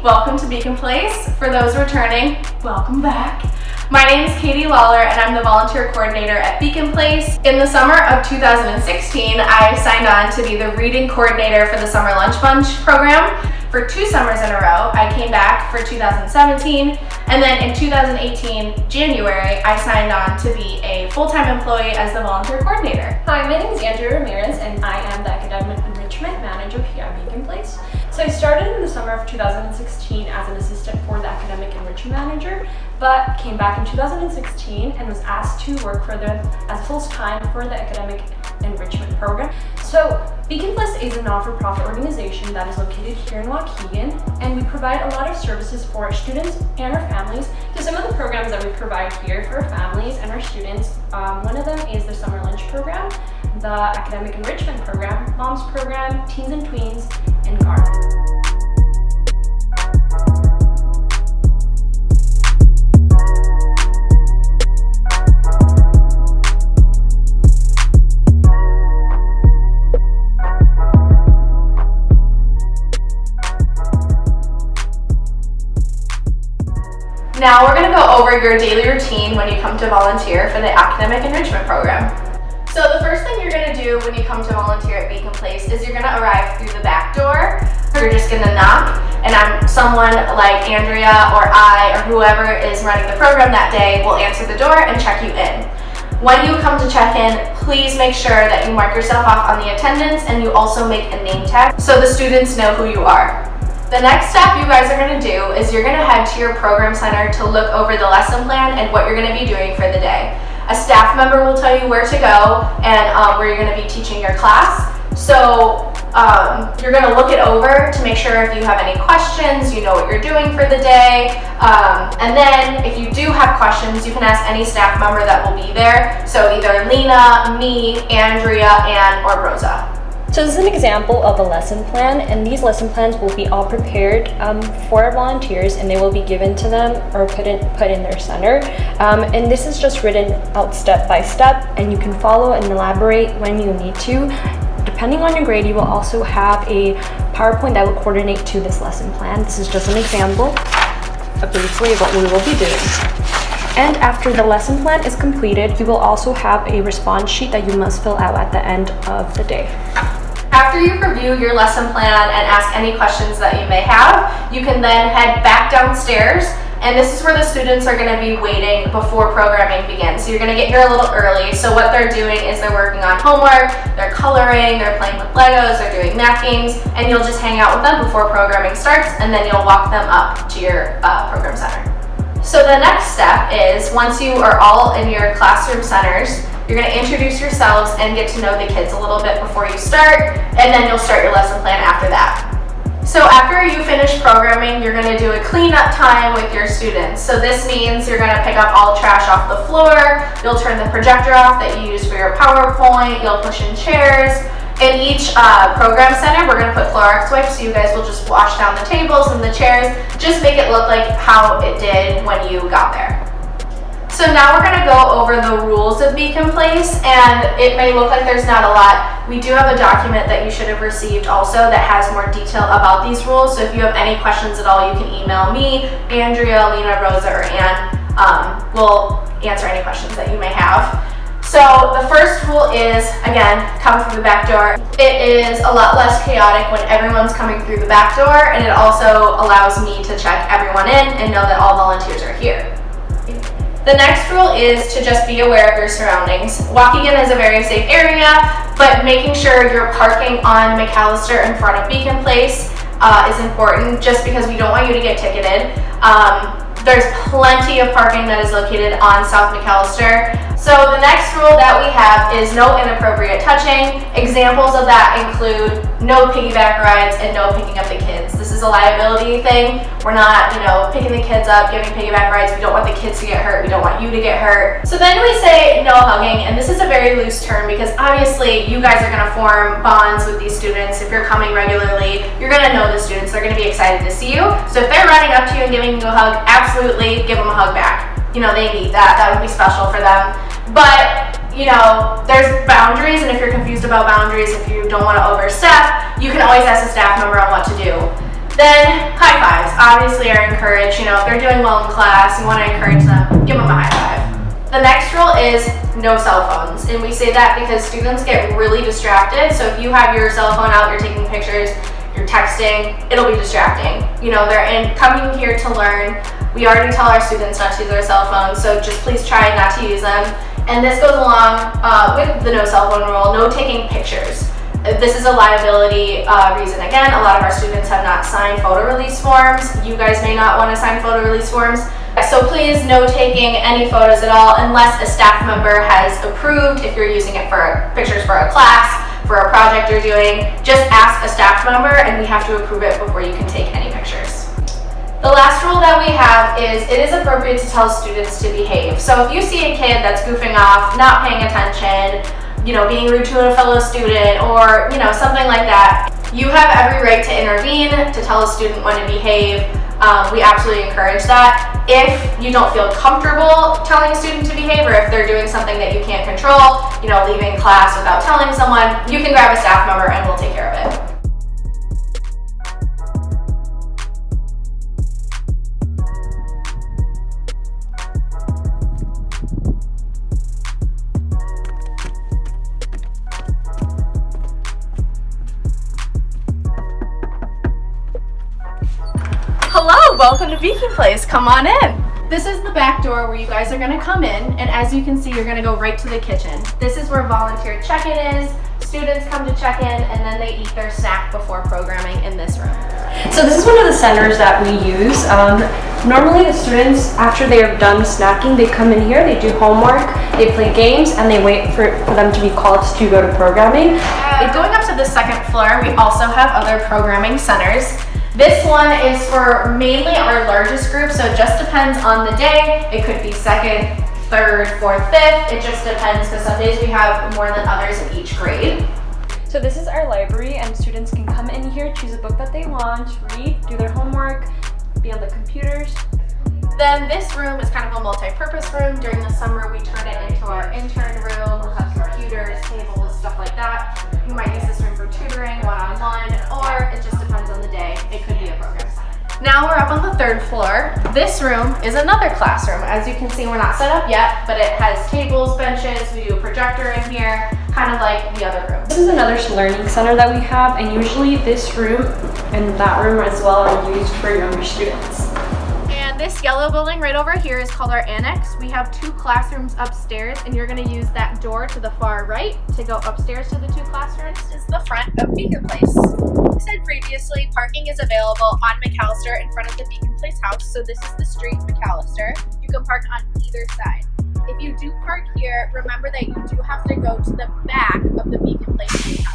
welcome to Beacon Place. For those returning, welcome back. My name is Katie Lawler and I'm the volunteer coordinator at Beacon Place. In the summer of 2016, I signed on to be the reading coordinator for the Summer Lunch Bunch program. For 2 summers in a row, I came back for 2017, and then in 2018, January, I signed on to be a full-time employee as the volunteer coordinator. Hi, my name is Andrea Ramirez, and I am the Academic Enrichment Manager here at Beacon Place. So I started in the summer of 2016 as an assistant for the Academic Enrichment Manager, but came back in 2016 and was asked to work further as full-time for the Academic Enrichment Program. So Beacon Place is a not-for-profit organization that is located here in Waukegan, and we provide a lot of services for our students and our families. So some of the programs that we provide here for our families and our students, one of them is the Summer Lunch Program, the Academic Enrichment Program, Moms Program, Teens and Tweens, and Garden. Now we're going to go over your daily routine when you come to volunteer for the Academic Enrichment Program. So the first thing you're going to do when you come to volunteer at Beacon Place is you're going to arrive through the back door. You're just going to knock, and someone like Andrea or I or whoever is running the program that day will answer the door and check you in. When you come to check in, please make sure that you mark yourself off on the attendance and you also make a name tag so the students know who you are. The next step you guys are going to do is you're going to head to your program center to look over the lesson plan and what you're going to be doing for the day. A staff member will tell you where to go and where you're going to be teaching your class. So you're going to look it over to make sure if you have any questions, you know what you're doing for the day. And then if you do have questions, you can ask any staff member that will be there. So either Lena, me, Andrea, or Rosa. So this is an example of a lesson plan, and these lesson plans will be all prepared for our volunteers, and they will be given to them or put in their center. And this is just written out step by step, and you can follow and elaborate when you need to. Depending on your grade, you will also have a PowerPoint that will coordinate to this lesson plan. This is just an example briefly of what we will be doing. And after the lesson plan is completed, you will also have a response sheet that you must fill out at the end of the day. After you review your lesson plan and ask any questions that you may have, you can then head back downstairs, and this is where the students are going to be waiting before programming begins. So you're going to get here a little early. So what they're doing is they're working on homework, they're coloring, they're playing with Legos, they're doing math games, and you'll just hang out with them before programming starts, and then you'll walk them up to your program center. So the next step is, once you are all in your classroom centers, you're going to introduce yourselves and get to know the kids a little bit before you start, and then you'll start your lesson plan after that. So after you finish programming, you're going to do a cleanup time with your students. So this means you're going to pick up all trash off the floor, you'll turn the projector off that you use for your PowerPoint, you'll push in chairs. In each program center, we're going to put Clorox wipes, so you guys will just wash down the tables and the chairs, just make it look like how it did when you got there. So now we're going to go over the rules of Beacon Place, and it may look like there's not a lot. We do have a document that you should have received also that has more detail about these rules, so if you have any questions at all, you can email me, Andrea, Lena, Rosa, or Ann. We'll answer any questions that you may have. So the first rule is, again, come through the back door. It is a lot less chaotic when everyone's coming through the back door, and it also allows me to check everyone in and know that all volunteers are here. The next rule is to just be aware of your surroundings. Waukegan is a very safe area, but making sure you're parking on McAllister in front of Beacon Place is important, just because we don't want you to get ticketed. There's plenty of parking that is located on South McAllister. So the next rule that we have is no inappropriate touching. Examples of that include no piggyback rides and no picking up the kids. This is a liability thing. We're not, picking the kids up, giving piggyback rides. We don't want the kids to get hurt. We don't want you to get hurt. So then we say no hugging, and this is a very loose term because obviously you guys are going to form bonds with these students. If you're coming regularly, you're going to know the students. They're going to be excited to see you. So if they're running up to you and giving you a hug, absolutely give them a hug back. They need that. That would be special for them. But there's boundaries, and if you're confused about boundaries, if you don't want to overstep, you can always ask a staff member on what to do. Then high fives, obviously are encouraged. You know, if they're doing well in class, you want to encourage them, give them a high five. The next rule is no cell phones. And we say that because students get really distracted. So if you have your cell phone out, you're taking pictures, you're texting, it'll be distracting. You know, they're coming here to learn. We already tell our students not to use their cell phones, so just please try not to use them. And this goes along with the no cell phone rule, no taking pictures. This is a liability reason. Again, a lot of our students have not signed photo release forms. You guys may not want to sign photo release forms. So please, no taking any photos at all unless a staff member has approved. If you're using it for pictures for a class, for a project you're doing, just ask a staff member and we have to approve it before you can take any pictures. The last rule that we have is it is appropriate to tell students to behave. So if you see a kid that's goofing off, not paying attention, you know, being rude to a fellow student or, you know, something like that, you have every right to intervene, to tell a student when to behave. We absolutely encourage that. If you don't feel comfortable telling a student to behave, or if they're doing something that you can't control, you know, leaving class without telling someone, you can grab a staff member and we'll take care of it. Hello, welcome to Beacon Place. Come on in. This is the back door where you guys are gonna come in, and as you can see, you're gonna go right to the kitchen. This is where volunteer check-in is. Students come to check in and then they eat their snack before programming in this room. So this is one of the centers that we use. Normally the students, after they are done snacking, they come in here, they do homework, they play games, and they wait for them to be called to go to programming. Going up to the second floor, we also have other programming centers. This one is for mainly our largest group, so it just depends on the day. It could be second, third, fourth, fifth. It just depends because some days we have more than others in each grade. So this is our library, and students can come in here, choose a book that they want, read, do their homework, be on the computers. Then this room is kind of a multi-purpose room. During the summer, we turn it into our intern room. We'll have computers, tables, stuff like that. You might use this room for tutoring, one-on-one, or it just depends on the day. It could be a program center. Now we're up on the third floor. This room is another classroom. As you can see, we're not set up yet, but it has tables, benches. We do a projector in here, kind of like the other rooms. This is another learning center that we have, and usually this room and that room as well are used for younger students. And this yellow building right over here is called our annex. We have 2 classrooms upstairs, and you're going to use that door to the far right to go upstairs to the 2 classrooms. This is the front of Beacon Place. I said previously, parking is available on McAllister in front of the Beacon Place house. So this is the street McAllister. You can park on either side. If you do park here, remember that you do have to go to the back of the Beacon Place house.